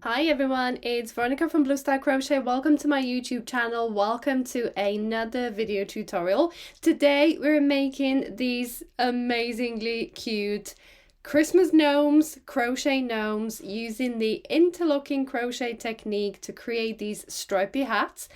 Hi everyone, it's Veronica from Blue Star Crochet. Welcome to my YouTube channel. Welcome to another video tutorial. Today we're making these amazingly cute Christmas gnomes, crochet gnomes, using the interlocking crochet technique to create these stripy hats,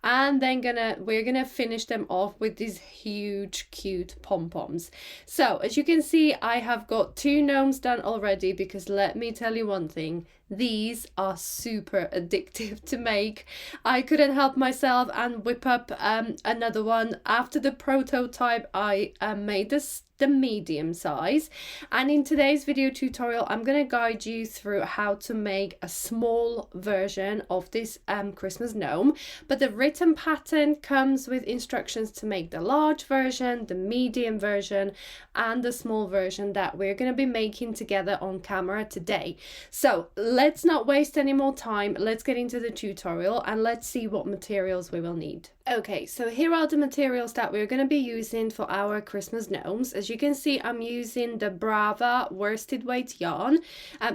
and then we're gonna finish them off with these huge cute pom-poms. So as you can see, I have got 2 gnomes done already, because let me tell you one thing, these are super addictive to make. I couldn't help myself and whip up another one. After the prototype, I made the medium size, and in today's video tutorial I'm going to guide you through how to make a small version of this Christmas gnome. But the written pattern comes with instructions to make the large version, the medium version, and the small version that we're going to be making together on camera today. So let's not waste any more time. Let's get into the tutorial and let's see what materials we will need. Okay, so here are the materials that we're going to be using for our Christmas gnomes. As you can see, I'm using the Brava worsted weight yarn.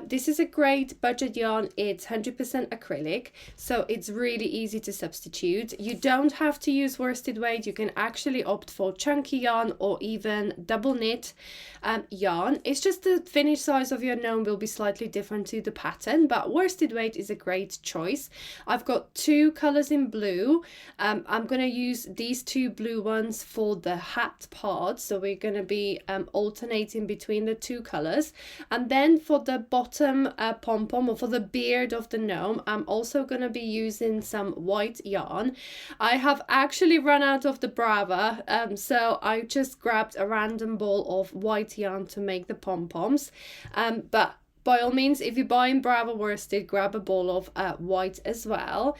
This is a great budget yarn. It's 100% acrylic, so it's really easy to substitute. You don't have to use worsted weight. You can actually opt for chunky yarn or even double knit yarn. It's just the finished size of your gnome will be slightly different to the pattern, but worsted weight is a great choice. I've got 2 colors in blue. I'm going to use these 2 blue ones for the hat part, so we're going to be alternating between the 2 colors. And then for the bottom pom-pom, or for the beard of the gnome, I'm also going to be using some white yarn. I have actually run out of the Brava, so I just grabbed a random ball of white yarn to make the pom-poms, but by all means, if you're buying Brava worsted, grab a ball of white as well.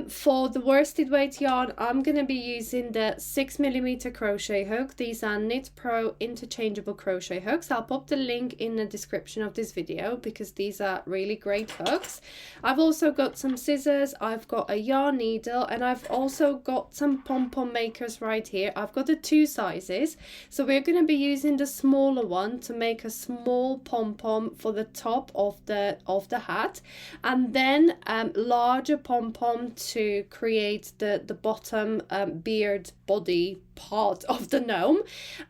For the worsted weight yarn, I'm going to be using the 6mm crochet hook. These are Knit Pro interchangeable crochet hooks. I'll pop the link in the description of this video because these are really great hooks. I've also got some scissors, I've got a yarn needle, and I've also got some pom-pom makers right here. I've got the 2 sizes, so we're going to be using the smaller one to make a small pom-pom for the top of the hat, and then larger pom-pom to create the bottom beard body part of the gnome,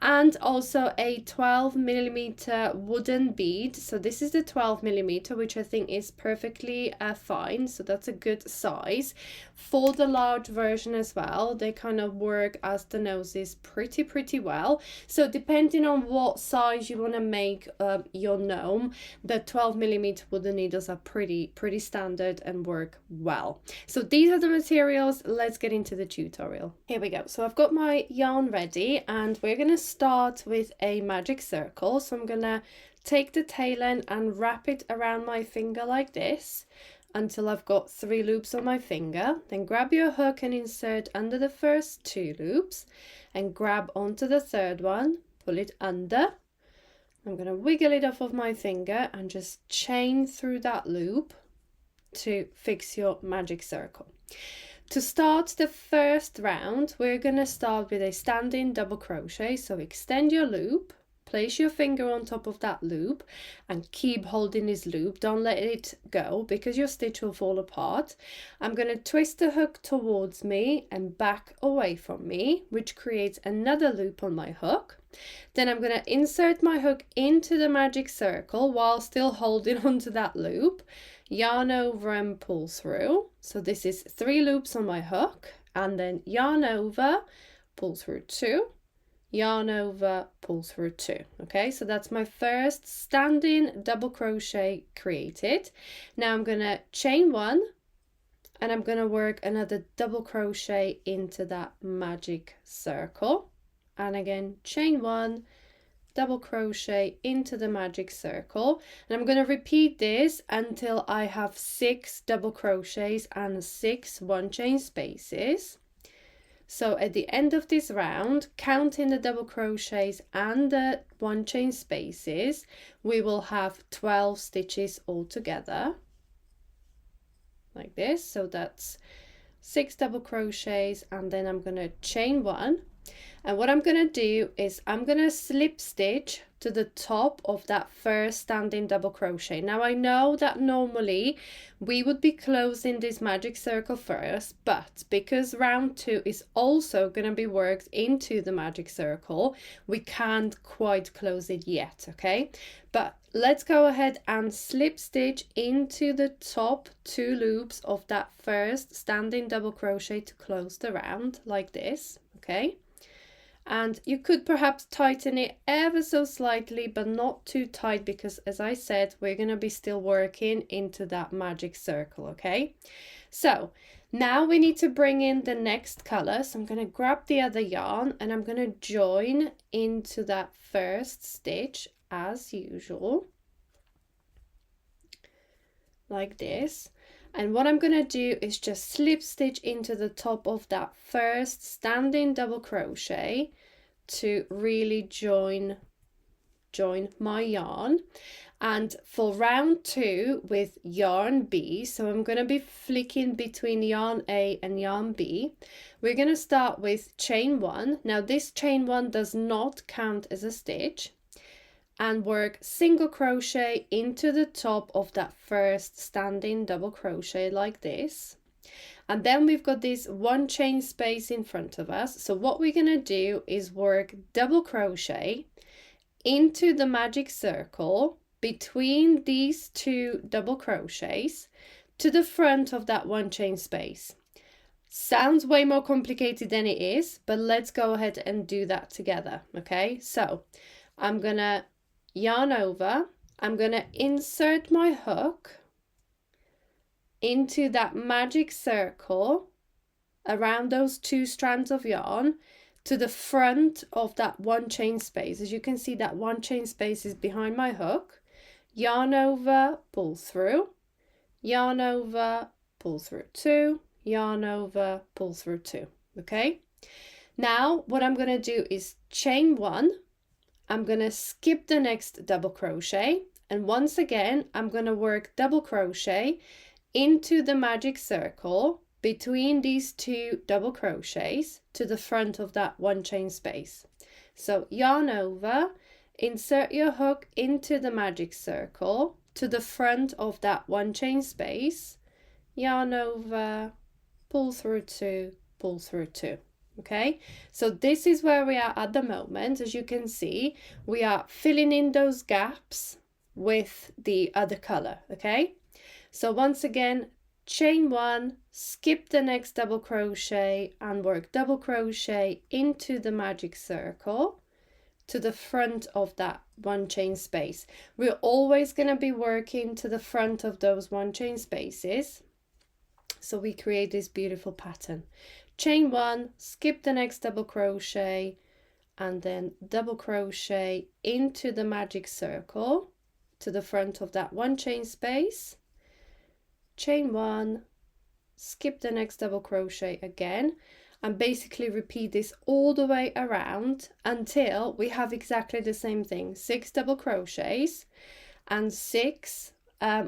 and also a 12mm wooden bead. So this is the 12mm, which I think is perfectly fine, so that's a good size. For the large version as well, they kind of work as the noses pretty well. So depending on what size you want to make your gnome, the 12mm wooden needles are pretty standard and work well. So these are the materials. Let's get into the tutorial. Here we go. So I've got my yarn ready, and we're going to start with a magic circle. So I'm going to take the tail end and wrap it around my finger like this until I've got 3 loops on my finger. Then grab your hook and insert under the first 2 loops, and grab onto the 3rd one, pull it under. I'm going to wiggle it off of my finger and just chain through that loop to fix your magic circle. To start the first round, we're going to start with a standing double crochet. So extend your loop, place your finger on top of that loop, and keep holding this loop. Don't let it go because your stitch will fall apart. I'm going to twist the hook towards me and back away from me, which creates another loop on my hook. Then I'm going to insert my hook into the magic circle while still holding onto that loop, yarn over and pull through. So this is 3 loops on my hook, and then yarn over, pull through 2, yarn over, pull through 2. Okay, so that's my first standing double crochet created. Now I'm going to chain 1, and I'm going to work another double crochet into that magic circle, and again chain 1, double crochet into the magic circle, and I'm going to repeat this until I have 6 double crochets and 6 one chain spaces. So at the end of this round, counting the double crochets and the one chain spaces, we will have 12 stitches altogether like this. So that's 6 double crochets, and then I'm going to chain 1. And what I'm going to do is I'm going to slip stitch to the top of that first standing double crochet. Now I know that normally we would be closing this magic circle first, but because round 2 is also going to be worked into the magic circle, we can't quite close it yet, okay? But let's go ahead and slip stitch into the top 2 loops of that first standing double crochet to close the round like this, okay? And you could perhaps tighten it ever so slightly, but not too tight, because as I said, we're going to be still working into that magic circle, okay? So now we need to bring in the next color. So I'm going to grab the other yarn and I'm going to join into that first stitch as usual, like this. And what I'm going to do is just slip stitch into the top of that first standing double crochet to really join my yarn. And for round 2 with yarn B, so I'm going to be flicking between yarn A and yarn B, we're going to start with chain 1. Now this chain 1 does not count as a stitch, and work single crochet into the top of that first standing double crochet like this. And then we've got this 1 chain space in front of us. So what we're going to do is work double crochet into the magic circle between these 2 double crochets to the front of that 1 chain space. Sounds way more complicated than it is, but let's go ahead and do that together, okay? So I'm going to yarn over, I'm going to insert my hook into that magic circle around those 2 strands of yarn to the front of that 1 chain space. As you can see, that 1 chain space is behind my hook. Yarn over, pull through, yarn over, pull through 2, yarn over, pull through 2, okay? Now what I'm going to do is chain 1, I'm going to skip the next double crochet, and once again I'm going to work double crochet into the magic circle between these 2 double crochets to the front of that 1 chain space. So yarn over, insert your hook into the magic circle to the front of that 1 chain space, yarn over, pull through 2, pull through 2. Okay, so this is where we are at the moment. As you can see, we are filling in those gaps with the other color, okay? So once again, chain 1, skip the next double crochet and work double crochet into the magic circle to the front of that 1 chain space. We're always going to be working to the front of those 1 chain spaces, so we create this beautiful pattern. Chain 1, skip the next double crochet and then double crochet into the magic circle to the front of that 1 chain space, chain 1, skip the next double crochet again, and basically repeat this all the way around until we have exactly the same thing: 6 double crochets and 6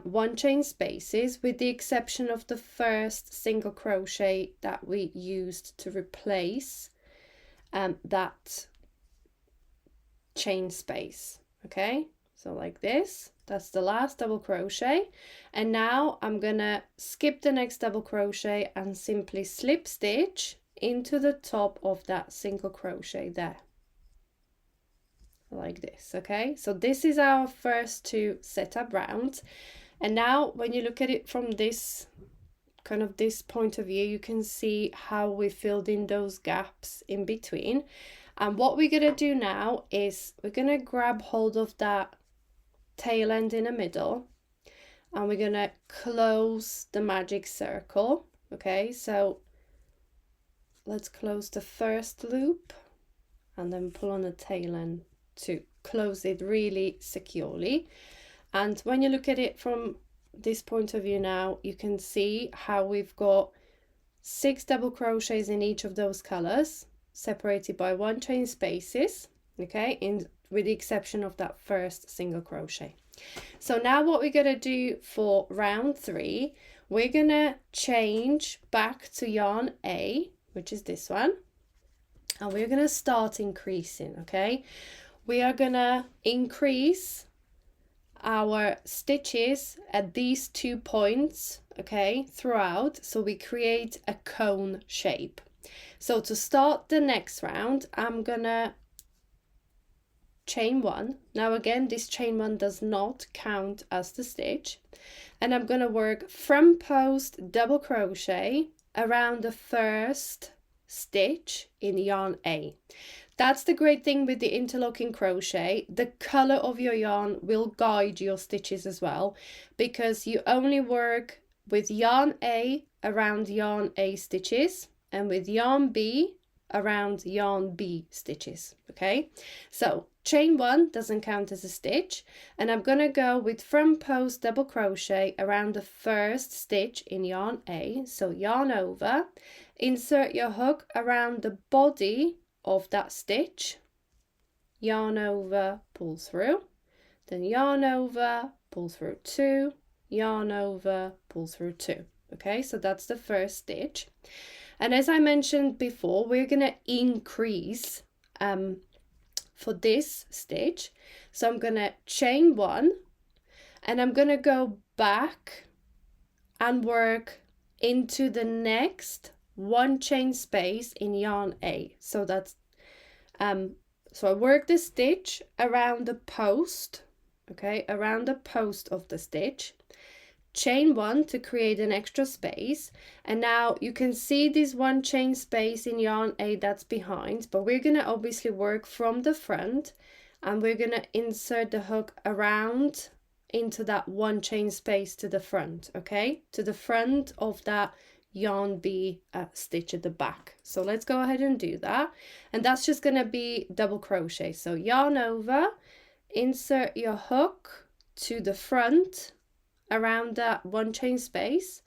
1 chain spaces, with the exception of the first single crochet that we used to replace that chain space. Okay, so like this, that's the last double crochet, and now I'm gonna skip the next double crochet and simply slip stitch into the top of that single crochet there, like this. Okay, so this is our first 2 setup rounds, and now when you look at it from this this point of view, you can see how we filled in those gaps in between. And what we're gonna do now is we're gonna grab hold of that tail end in the middle and we're gonna close the magic circle. Okay, so let's close the first loop and then pull on the tail end to close it really securely. And when you look at it from this point of view now, you can see how we've got 6 double crochets in each of those colors, separated by 1 chain spaces, okay, with the exception of that first single crochet. So now what we're going to do for round 3, we're going to change back to yarn A, which is this one, and we're going to start increasing. Okay, we are gonna increase our stitches at these 2 points, okay, throughout, so we create a cone shape. So to start the next round, I'm gonna chain 1. Now again, this chain 1 does not count as the stitch, and I'm gonna work front post double crochet around the first stitch in yarn A. That's the great thing with the interlocking crochet. The color of your yarn will guide your stitches as well, because you only work with yarn A around yarn A stitches and with yarn B around yarn B stitches. Okay, so chain 1 doesn't count as a stitch, and I'm gonna go with front post double crochet around the first stitch in yarn A. So yarn over, insert your hook around the body of that stitch, yarn over, pull through, then yarn over, pull through 2, yarn over, pull through 2. Okay, so that's the first stitch. And as I mentioned before, we're gonna increase for this stitch. So I'm gonna chain 1, and I'm gonna go back and work into the next 1 chain space in yarn A. So that's so I work the stitch around the post, okay, around the post of the stitch, chain 1 to create an extra space, and now you can see this 1 chain space in yarn A that's behind, but we're gonna obviously work from the front, and we're gonna insert the hook around into that 1 chain space to the front, okay, to the front of that yarn B stitch at the back. So let's go ahead and do that, and that's just gonna be double crochet. So yarn over, insert your hook to the front around that 1 chain space,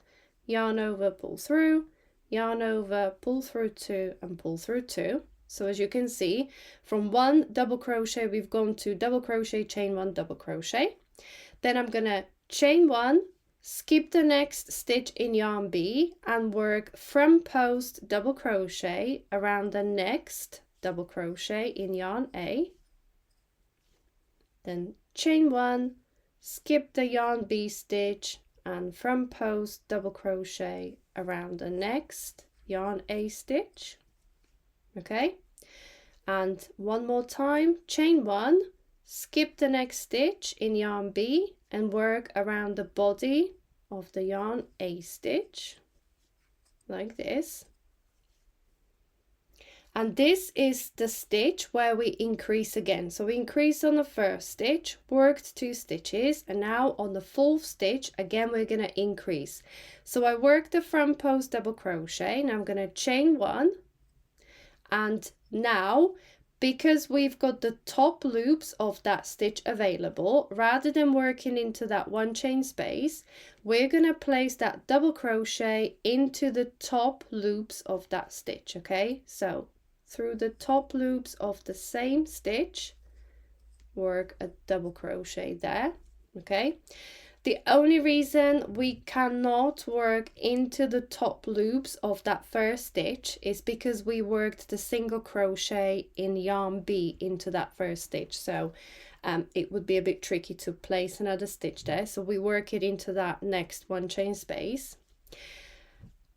yarn over, pull through, yarn over, pull through 2, and pull through 2. So as you can see, from 1 double crochet we've gone to double crochet, chain 1, double crochet. Then I'm gonna chain 1, skip the next stitch in yarn B, and work front post double crochet around the next double crochet in yarn A. Then chain 1, skip the yarn B stitch, and front post double crochet around the next yarn A stitch. Okay, and one more time, chain 1, skip the next stitch in yarn B, and work around the body of the yarn A stitch like this. And this is the stitch where we increase again. So we increase on the first stitch, worked 2 stitches, and now on the 4th stitch again we're going to increase. So I work the front post double crochet, and I'm going to chain 1, and now because we've got the top loops of that stitch available, rather than working into that 1 chain space, we're going to place that double crochet into the top loops of that stitch. Okay, so through the top loops of the same stitch, work a double crochet there. Okay, the only reason we cannot work into the top loops of that first stitch is because we worked the single crochet in yarn B into that first stitch, so it would be a bit tricky to place another stitch there, so we work it into that next 1 chain space.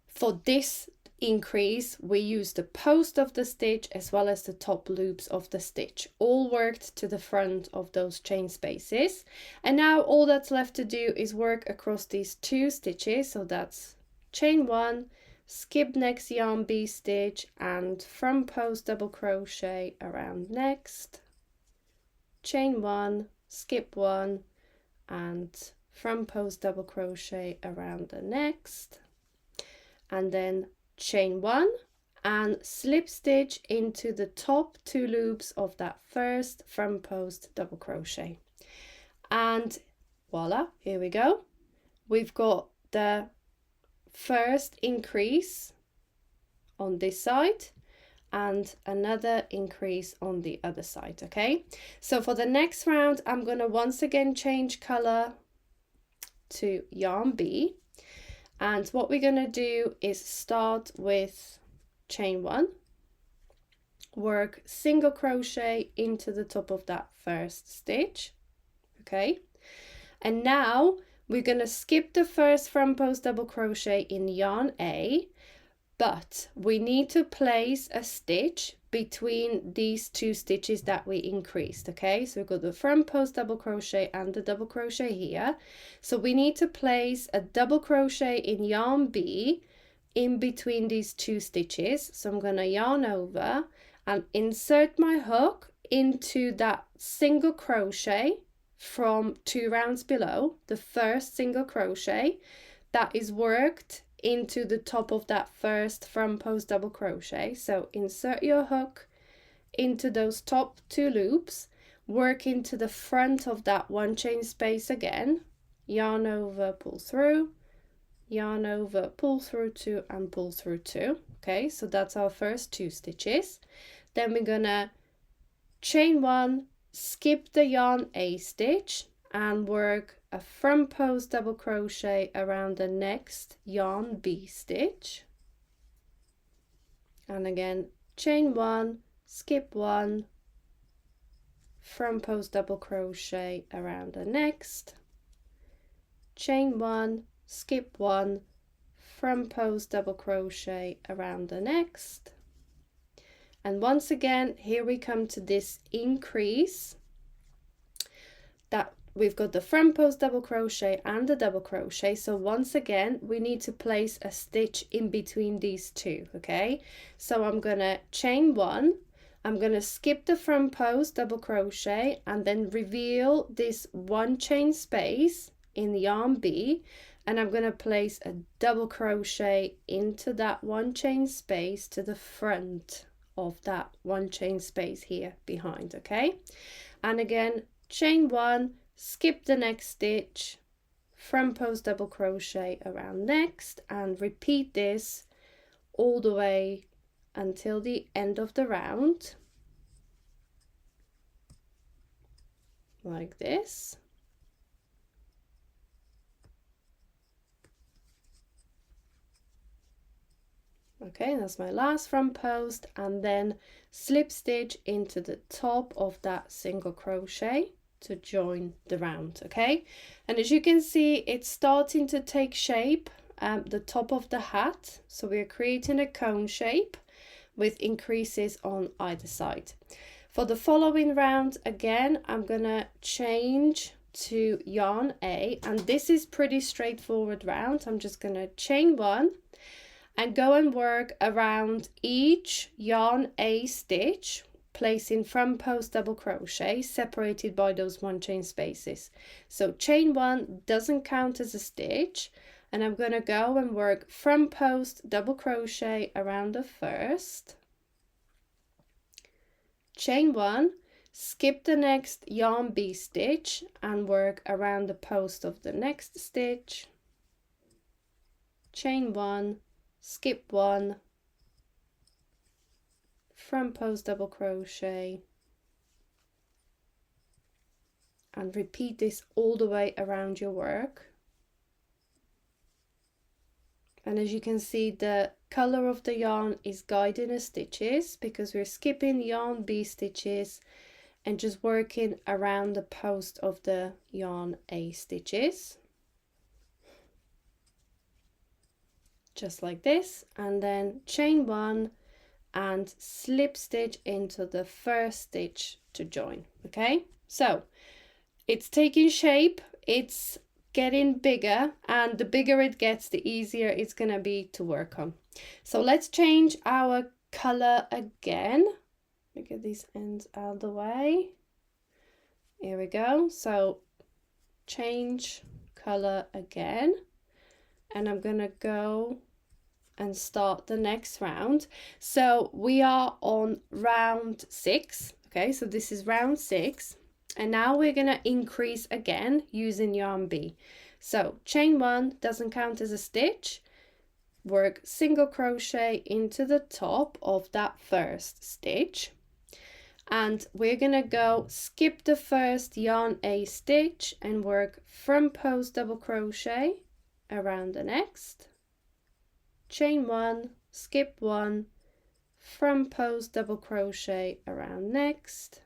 For this increase, we use the post of the stitch as well as the top loops of the stitch, all worked to the front of those chain spaces. And now all that's left to do is work across these 2 stitches. So that's chain 1, skip next yarn B stitch, and front post double crochet around next, chain 1, skip 1, and front post double crochet around the next, and then chain 1 and slip stitch into the top 2 loops of that first front post double crochet, and voila, here we go. We've got the first increase on this side and another increase on the other side. Okay, so for the next round I'm going to once again change color to yarn B. And what we're going to do is start with chain 1, work single crochet into the top of that first stitch. Okay, and now we're gonna skip the first front post double crochet in yarn A, but we need to place a stitch between these two stitches that we increased. Okay, so we've got the front post double crochet and the double crochet here, so we need to place a double crochet in yarn B in between these two stitches. So I'm going to yarn over and insert my hook into that single crochet from 2 rounds below, the first single crochet that is worked into the top of that first front post double crochet. So insert your hook into those top 2 loops, work into the front of that 1 chain space again, yarn over, pull through, yarn over, pull through 2 and pull through 2. Okay, so that's our first 2 stitches. Then we're gonna chain 1, skip the yarn A stitch and work a front post double crochet around the next yarn B stitch, and again chain 1, skip 1, front post double crochet around the next, chain 1, skip 1, front post double crochet around the next, and once again here we come to this increase that we've got the front post double crochet and the double crochet. So once again we need to place a stitch in between these two. Okay, so I'm gonna chain 1, I'm gonna skip the front post double crochet and then reveal this 1 chain space in yarn B, and I'm gonna place a double crochet into that 1 chain space to the front of that 1 chain space here behind. Okay, and again chain 1, skip the next stitch, front post double crochet around next, and repeat this all the way until the end of the round, like this. Okay, that's my last front post, and then slip stitch into the top of that single crochet to join the round. Okay, and as you can see it's starting to take shape, the top of the hat, so we're creating a cone shape with increases on either side. For the following round again I'm gonna change to yarn A, and this is pretty straightforward round. I'm just gonna chain 1 and go and work around each yarn A stitch, placing front post double crochet separated by those 1 chain spaces. So chain 1 doesn't count as a stitch, and I'm going to go and work front post double crochet around the first, chain 1, skip the next yarn B stitch and work around the post of the next stitch, chain 1, skip 1, front post double crochet, and repeat this all the way around your work. And as you can see, the color of the yarn is guiding the stitches because we're skipping yarn B stitches and just working around the post of the yarn A stitches, just like this, and then chain 1 and slip stitch into the first stitch to join. Okay, so it's taking shape, it's getting bigger, and the bigger it gets the easier it's gonna be to work on. So let's change our color again. Let me get these ends out of the way. Here we go. So change color again, and I'm gonna go and start the next round. So we are on round 6. Okay, so this is round 6, and now we're gonna increase again using yarn B. So chain 1 doesn't count as a stitch, work single crochet into the top of that first stitch, and we're gonna go skip the first yarn A stitch and work front post double crochet around the next, chain 1, skip 1, front post double crochet around next,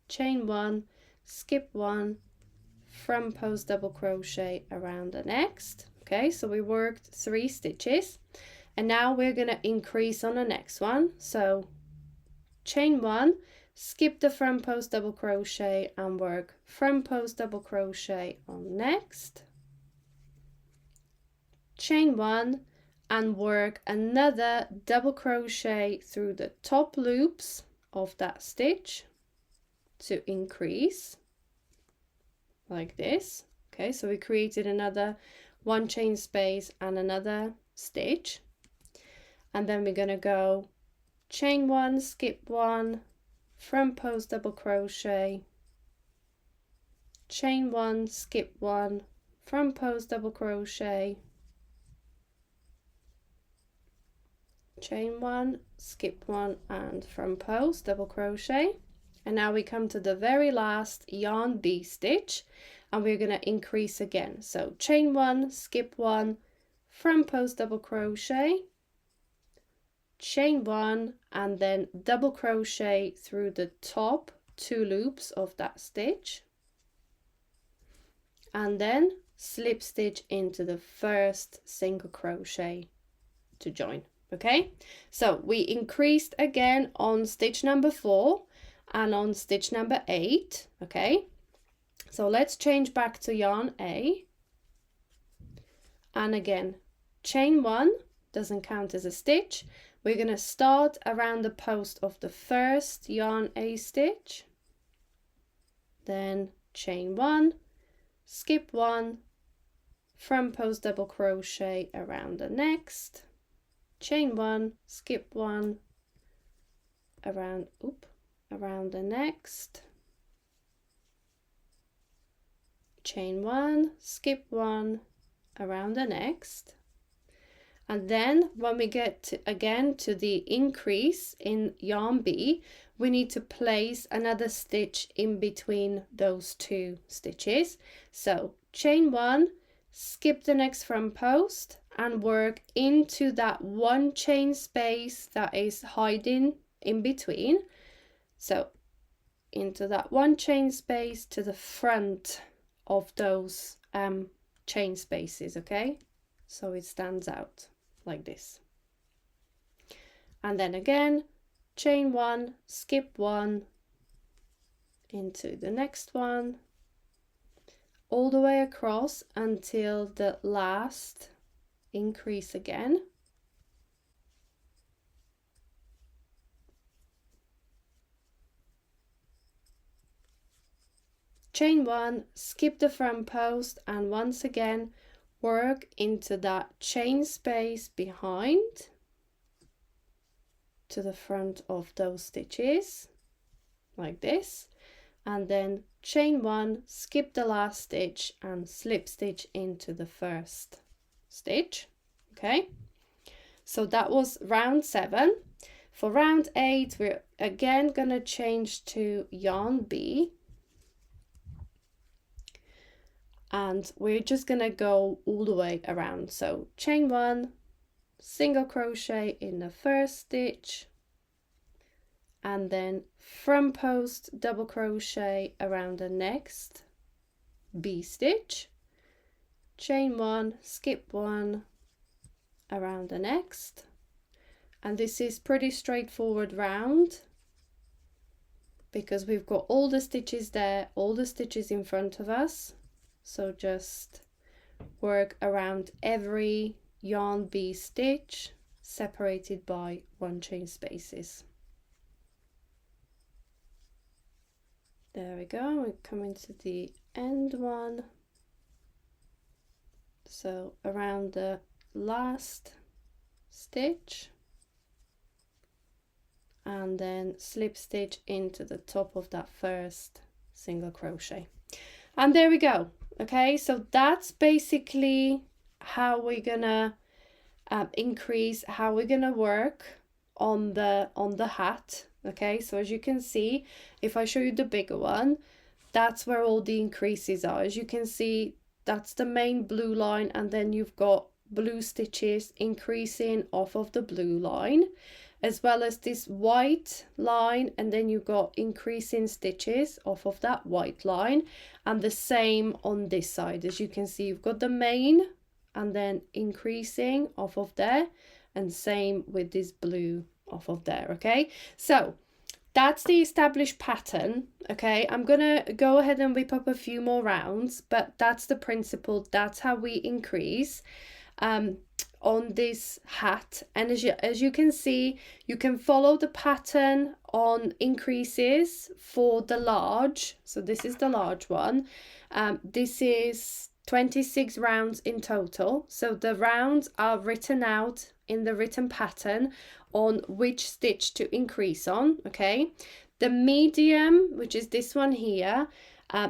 chain 1, skip 1, front post double crochet around the next. Okay, so we worked 3 stitches, and now we're going to increase on the next one. So chain 1, skip the front post double crochet and work front post double crochet on next, chain 1 and work another double crochet through the top loops of that stitch to increase like this. Okay, so we created another 1 chain space and another stitch, and then we're going to go chain 1, skip 1, front post double crochet, chain 1, skip 1, front post double crochet, chain 1, skip 1 and front post double crochet. And now we come to the very last yarn B stitch, and we're going to increase again. So chain 1, skip 1, front post double crochet, chain 1 and then double crochet through the top 2 loops of that stitch, and then slip stitch into the first single crochet to join. Okay, so we increased again on stitch number 4 and on stitch number 8. Okay, so let's change back to yarn A, and again chain 1 doesn't count as a stitch. We're going to start around the post of the first yarn A stitch, then chain 1, skip 1, front post double crochet around the next, chain 1, skip 1, around the next, chain 1, skip 1, around the next. And then when we get to, again to the increase in yarn B, we need to place another stitch in between those 2 stitches. So chain 1, skip the next front post and work into that 1 chain space that is hiding in between. So into that 1 chain space to the front of those chain spaces. Okay, so it stands out like this. And then again chain 1, skip 1 into the next one, all the way across until the last increase again, chain 1, skip the front post, and once again work into that chain space behind to the front of those stitches like this, and then chain 1, skip the last stitch and slip stitch into the first stitch. Okay, so that was round 7. For round 8 we're again gonna change to yarn B, and we're just gonna go all the way around. So chain 1, single crochet in the first stitch, and then front post double crochet around the next B stitch, chain 1, skip 1 around the next. And this is pretty straightforward round because we've got all the stitches there, all the stitches in front of us. So just work around every yarn B stitch separated by 1 chain spaces. There we go, we're coming to the end one. So around the last stitch, and then slip stitch into the top of that first single crochet. And there we go. Okay, so that's basically how we're gonna increase, how we're gonna work on the hat. Okay, so as you can see, if I show you the bigger one, that's where all the increases are. As you can see, that's the main blue line, and then you've got blue stitches increasing off of the blue line. as well as this white line, and then you got increasing stitches off of that white line, and the same on this side. As you can see, you've got the main and then increasing off of there, and same with this blue off of there. Okay, so that's the established pattern. Okay, I'm gonna go ahead and whip up a few more rounds, but that's the principle. That's how we increase on this hat. And as you can see, you can follow the pattern on increases for the large. So this is the large one. This is 26 rounds in total. So the rounds are written out in the written pattern on which stitch to increase on. Okay, the medium, which is this one here,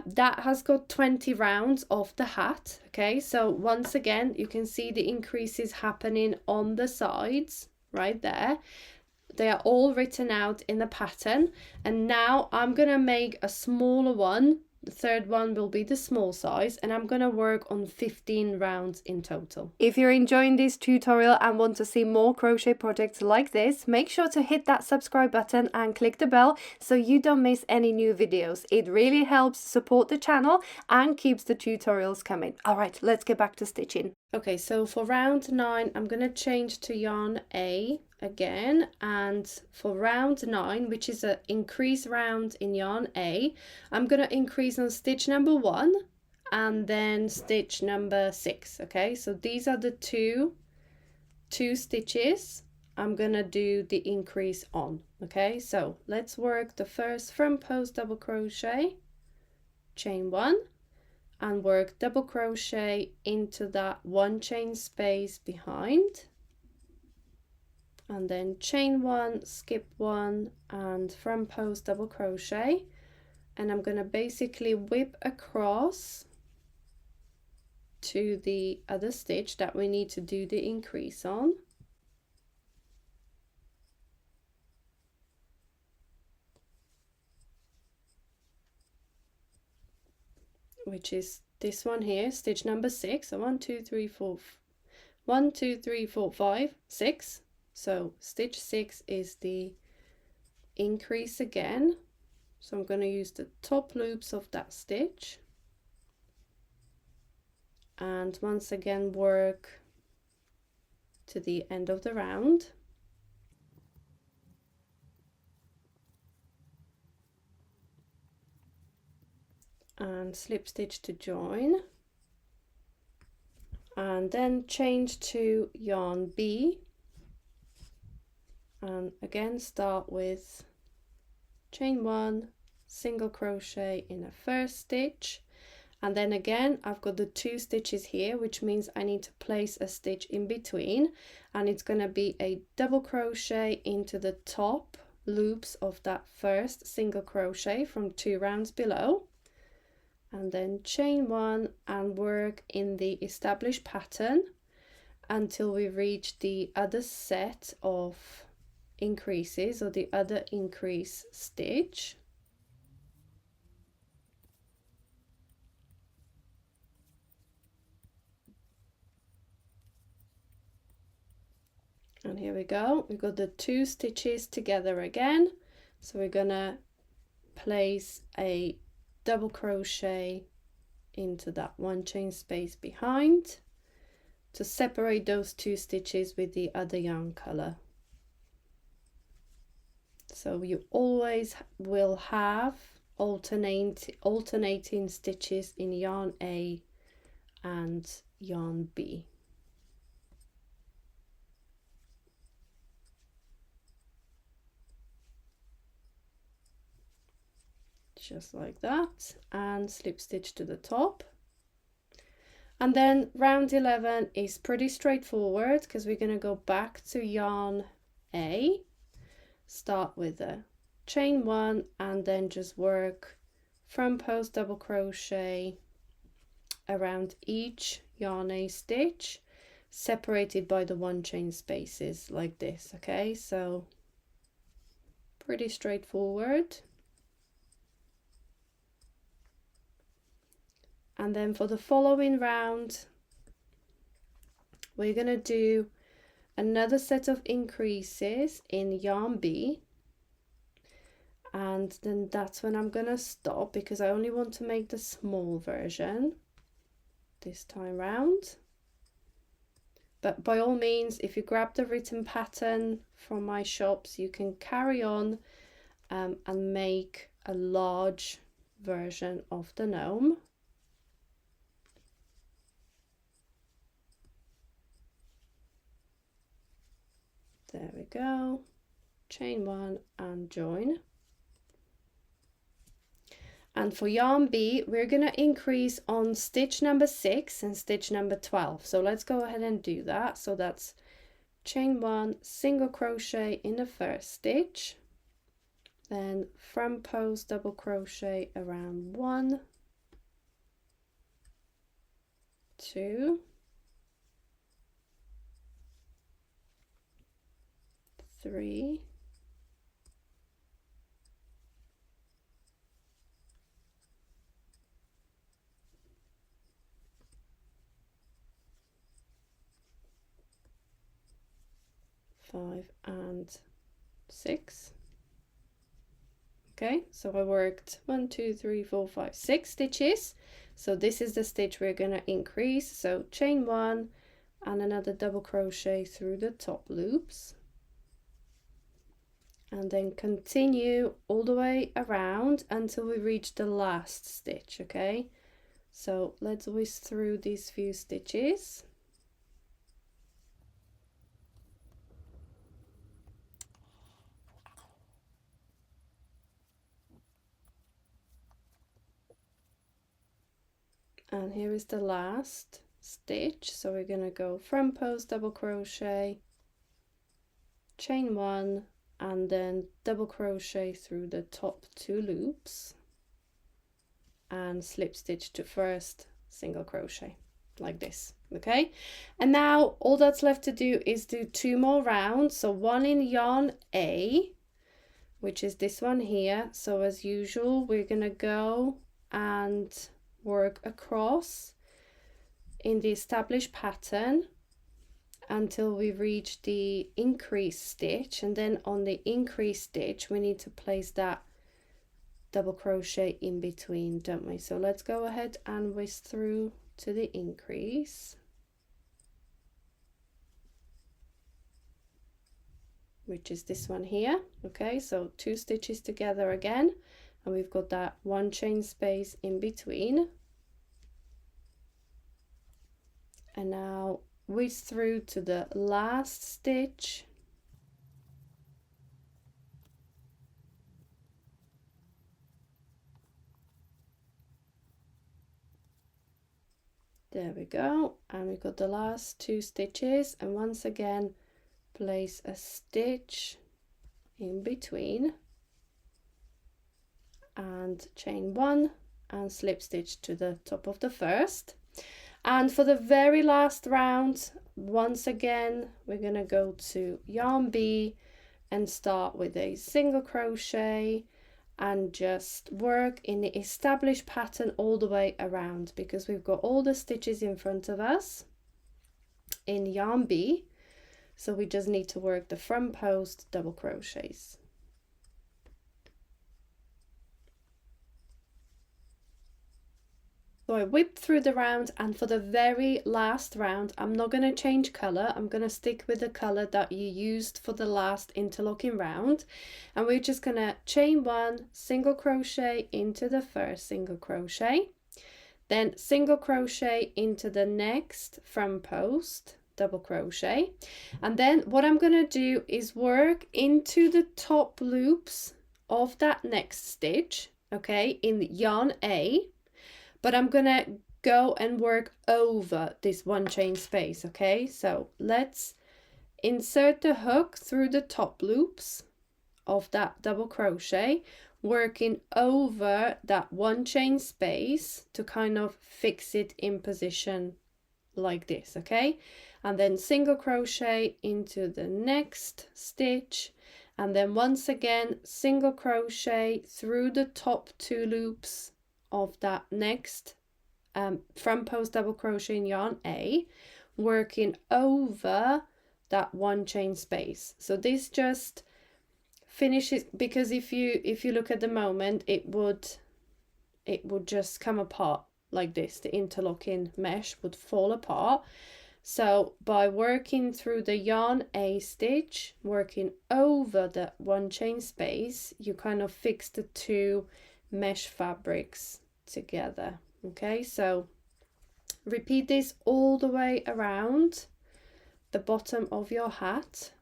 that has got 20 rounds of the hat. Okay, so once again, you can see the increases happening on the sides right there. They are all written out in the pattern. And now I'm gonna make a smaller one. The third one will be the small size, and I'm gonna work on 15 rounds in total. If you're enjoying this tutorial and want to see more crochet projects like this, make sure to hit that subscribe button and click the bell so you don't miss any new videos. It really helps support the channel and keeps the tutorials coming. All right, let's get back to stitching. Okay, so for round 9, I'm gonna change to yarn A again, and for round 9, which is an increase round in yarn A, I'm gonna increase on stitch number 1 and then stitch number 6. Okay, so these are the two stitches I'm gonna do the increase on. Okay, so let's work the first front post double crochet, chain 1, and work double crochet into that 1 chain space behind, and then chain 1, skip 1, and front post double crochet. And I'm going to basically whip across to the other stitch that we need to do the increase on, which is this one here, stitch number 6. So 1 2 3 4 1 2 3 4 5 6. So stitch 6 is the increase again. So I'm going to use the top loops of that stitch, and once again work to the end of the round. And slip stitch to join, and then change to yarn B, and again start with chain 1, single crochet in a first stitch, and then again I've got the 2 stitches here, which means I need to place a stitch in between, and it's going to be a double crochet into the top loops of that first single crochet from 2 rounds below, and then chain 1 and work in the established pattern until we reach the other set of increases, or the other increase stitch. And here we go, we've got the 2 stitches together again, so we're gonna place a double crochet into that 1 chain space behind to separate those 2 stitches with the other yarn color. So you always will have alternating stitches in yarn A and yarn B. Just like that, and slip stitch to the top. And then round 11 is pretty straightforward because we're going to go back to yarn A, start with a chain 1, and then just work front post double crochet around each yarn A stitch, separated by the 1 chain spaces like this. Okay, so pretty straightforward. And then for the following round, we're going to do another set of increases in yarn B, and then that's when I'm gonna stop, because I only want to make the small version this time round. But by all means, if you grab the written pattern from my shops, you can carry on and make a large version of the gnome. There we go. Chain 1 and join. And for yarn B, we're going to increase on stitch number 6 and stitch number 12. So let's go ahead and do that. So that's chain 1, single crochet in the first stitch, then front post double crochet around 1, 2, 3, 5 and 6. Okay, so I worked 1, 2, 3, 4, 5, 6 stitches. So this is the stitch we're going to increase. So chain 1 and another double crochet through the top loops, and then continue all the way around until we reach the last stitch. Okay, so let's whisk through these few stitches. And here is the last stitch. So we're going to go front post double crochet, chain 1, and then double crochet through the top 2 loops and slip stitch to first single crochet like this. Okay, and now all that's left to do is do 2 more rounds. So one in yarn A, which is this one here. So as usual, we're going to go and work across in the established pattern until we reach the increase stitch, and then on the increase stitch we need to place that double crochet in between, don't we? So let's go ahead and whisk through to the increase, which is this one here. Okay, so 2 stitches together again, and we've got that 1 chain space in between. And now whisk through to the last stitch, there we go, and we've got the last 2 stitches, and once again place a stitch in between and chain 1 and slip stitch to the top of the first. And for the very last round, once again we're going to go to yarn B and start with a single crochet and just work in the established pattern all the way around, because we've got all the stitches in front of us in yarn B. So we just need to work the front post double crochets. So I whipped through the round, and for the very last round I'm not going to change colour. I'm going to stick with the colour that you used for the last interlocking round, and we're just going to chain 1, single crochet into the first single crochet, then single crochet into the next front post double crochet, and then what I'm going to do is work into the top loops of that next stitch, okay, in yarn A, but I'm gonna go and work over this 1 chain space. Okay, so let's insert the hook through the top loops of that double crochet, working over that 1 chain space to kind of fix it in position like this. Okay, and then single crochet into the next stitch, and then once again single crochet through the top 2 loops of that next front post double crochet in yarn A, working over that one chain space. So this just finishes, because if you look at the moment, it would just come apart like this. The interlocking mesh would fall apart. So by working through the yarn A stitch, working over the one chain space, you kind of fix the two mesh fabrics together. Okay, so repeat this all the way around the bottom of your hat,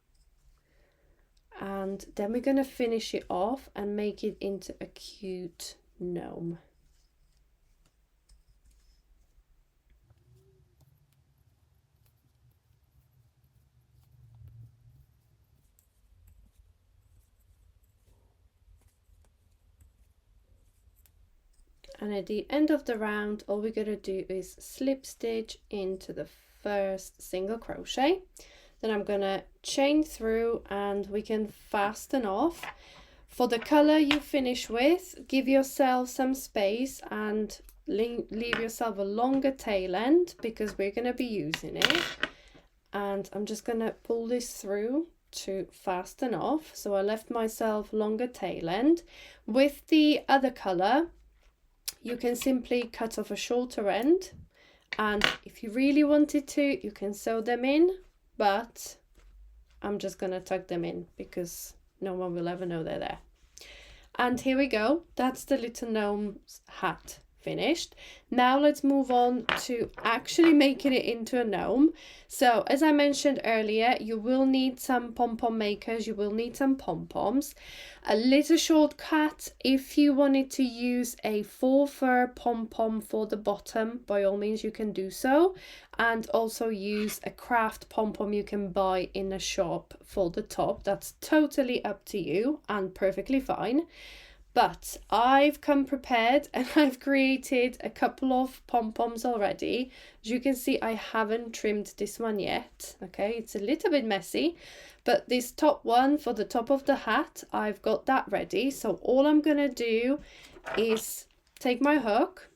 and then we're going to finish it off and make it into a cute gnome. And at the end of the round, all we're going to do is slip stitch into the first single crochet. Then I'm going to chain through and we can fasten off. For the color you finish with, give yourself some space and leave yourself a longer tail end, because we're going to be using it. And I'm just going to pull this through to fasten off. So I left myself longer tail end. With the other color, you can simply cut off a shorter end, and if you really wanted to, you can sew them in, but I'm just gonna tuck them in because no one will ever know they're there. And here we go, that's the little gnome's hat finished. Now let's move on to actually making it into a gnome. So as I mentioned earlier, you will need some pom-pom makers, you will need some pom-poms. A little shortcut, if you wanted to use a faux fur pom-pom for the bottom, by all means you can do so, and also use a craft pom-pom you can buy in a shop for the top. That's totally up to you and perfectly fine. But I've come prepared and I've created a couple of pom-poms already. As you can see, I haven't trimmed this one yet. Okay, it's a little bit messy, but this top one for the top of the hat, I've got that ready. So all I'm gonna do is take my hook,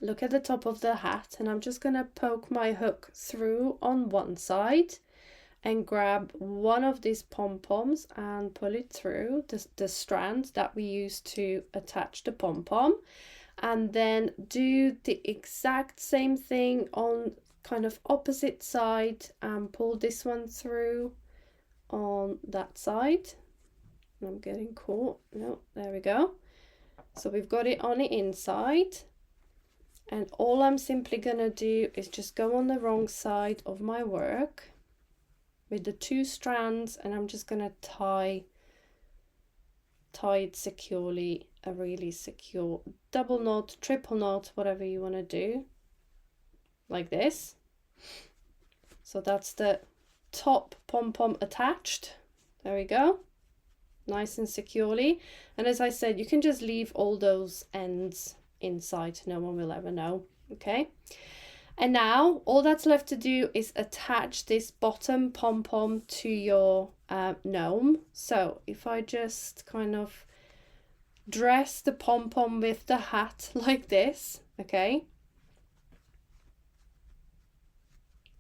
look at the top of the hat, and I'm just gonna poke my hook through on one side and grab one of these pom-poms and pull it through the strand that we use to attach the pom-pom, and then do the exact same thing on kind of opposite side and pull this one through on that side. I'm getting caught. No, there we go. So we've got it on the inside, and all I'm simply gonna do is just go on the wrong side of my work with the two strands, and I'm just gonna tie it securely, a really secure double knot, triple knot, whatever you want to do, like this. So that's the top pom-pom attached. There we go, nice and securely. And as I said, you can just leave all those ends inside, no one will ever know. Okay, and now all that's left to do is attach this bottom pom-pom to your gnome. So if I just kind of dress the pom-pom with the hat like this, okay,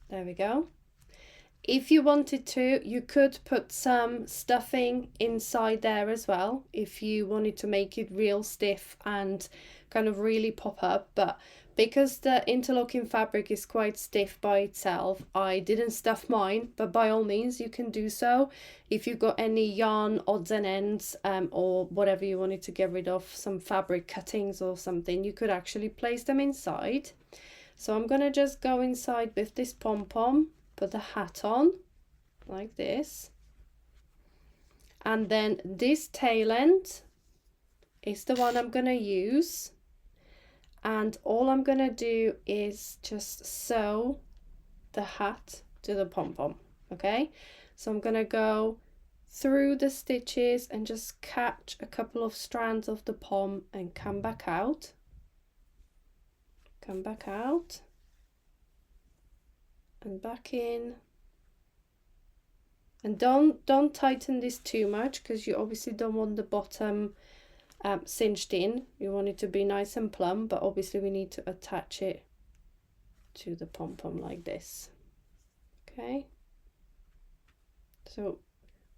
there we go. If you wanted to, you could put some stuffing inside there as well, if you wanted to make it real stiff and kind of really pop up. But because the interlocking fabric is quite stiff by itself, I didn't stuff mine, but by all means you can do so. If you've got any yarn odds and ends or whatever you wanted to get rid of, some fabric cuttings or something, you could actually place them inside. So I'm gonna just go inside with this pom-pom, put the hat on like this, and then this tail end is the one I'm gonna use, and all I'm gonna do is just sew the hat to the pom-pom. Okay, so I'm gonna go through the stitches and just catch a couple of strands of the pom and come back out, and back in. And don't tighten this too much, because you obviously don't want the bottom cinched in. You want it to be nice and plump, but obviously we need to attach it to the pom-pom like this. Okay, So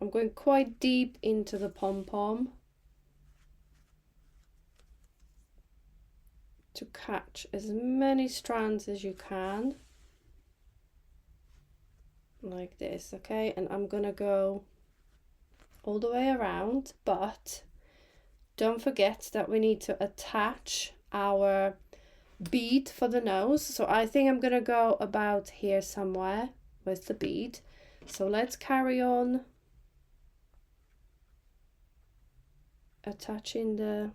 I'm going quite deep into the pom-pom to catch as many strands as you can, like this, okay? And I'm gonna go all the way around, but don't forget that we need to attach our bead for the nose. So I think I'm gonna go about here somewhere with the bead. So let's carry on attaching the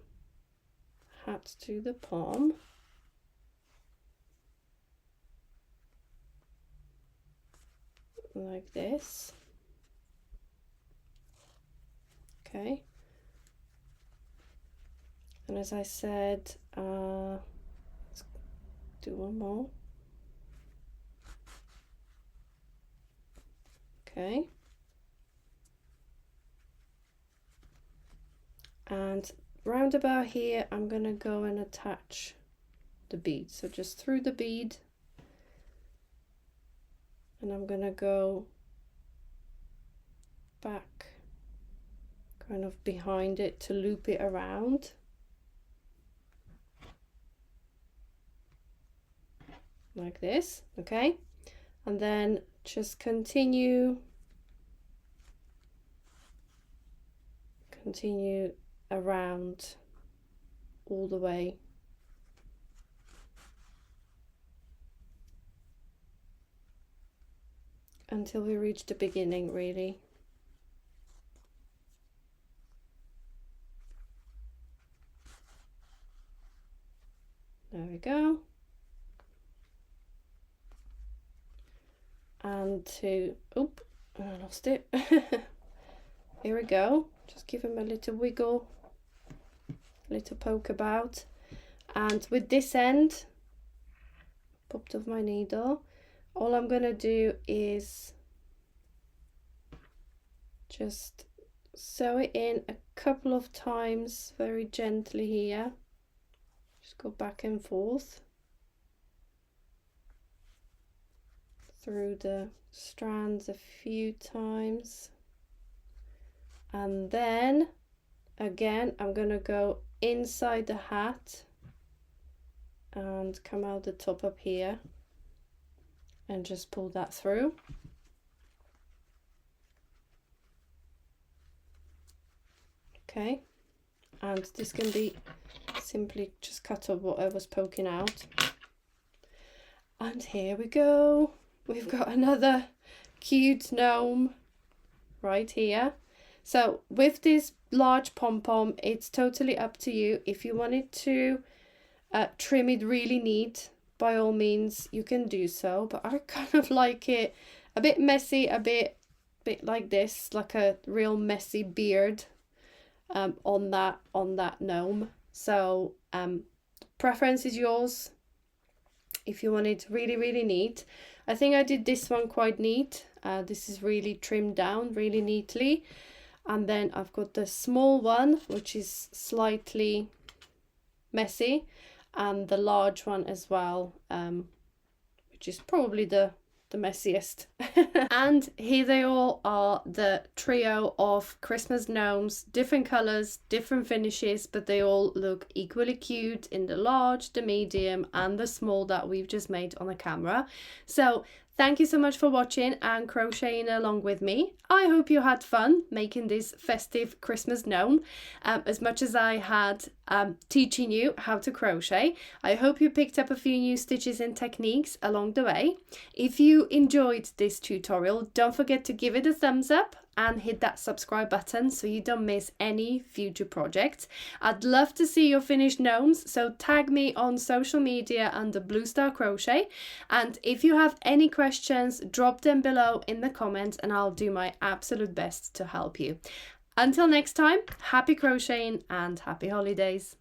hat to the pom. Like this. Okay. And as I said, let's do one more. Okay. And round about here, I'm going to go and attach the bead. So just through the bead, and I'm going to go back kind of behind it to loop it around. Like this, okay? And then just continue around all the way until we reach the beginning, really. There we go. And to, oop, I lost it. Here we go. Just give him a little wiggle, a little poke about. And with this end, popped off my needle, all I'm gonna do is just sew it in a couple of times very gently here. Just go back and forth through the strands a few times, and then again I'm gonna go inside the hat and come out the top up here and just pull that through. Okay, and this can be simply just cut off whatever's poking out. And here we go. We've got another cute gnome right here. So with this large pom-pom, it's totally up to you. If you wanted to trim it really neat, by all means you can do so, but I kind of like it a bit messy, a bit like this, like a real messy beard on that gnome. So preference is yours. If you want it really neat, I think I did this one quite neat. This is really trimmed down really neatly. And then I've got the small one, which is slightly messy, and the large one as well, which is probably the messiest. And here they all are, the trio of Christmas gnomes, different colors, different finishes, but they all look equally cute in the large, the medium, and the small that we've just made on the camera. So thank you so much for watching and crocheting along with me. I hope you had fun making this festive Christmas gnome as much as I had teaching you how to crochet. I hope you picked up a few new stitches and techniques along the way. If you enjoyed this tutorial, don't forget to give it a thumbs up and hit that subscribe button so you don't miss any future projects. I'd love to see your finished gnomes, so tag me on social media under Blue Star Crochet, and if you have any questions, drop them below in the comments and I'll do my absolute best to help you. Until next time, happy crocheting and happy holidays.